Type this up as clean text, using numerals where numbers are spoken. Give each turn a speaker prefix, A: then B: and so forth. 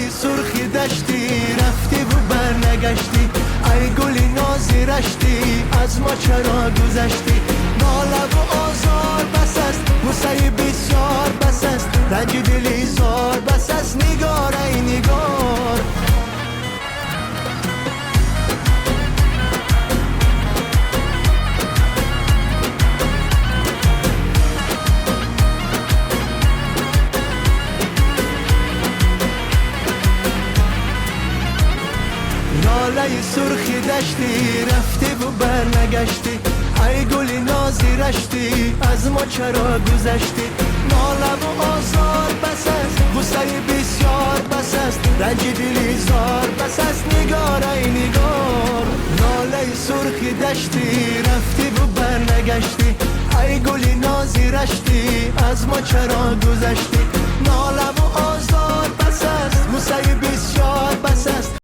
A: سرخی داشتی رفتی و برنگشتی، ای گلی نازی رشتی از ما چرا گذشتی؟ ناله و آزار بس است، غصه بسیار بس است، رنج دلی زار بس است، نگار ای نگار. ناله سرخی داشتی رفتی و برنگشتی، ای گلی نازی رشتی از ما چرا گذشتی؟ ناله و آزار بس است، غصه بسیار بس است، رنج دلی زار بس است، نگار ای نگار. ناله سرخی داشتی رفتی و برنگشتی، ای گلی نازی رشتی از ما چرا گذشتی؟ ناله و آزار بس است، غصه بسیار بس است،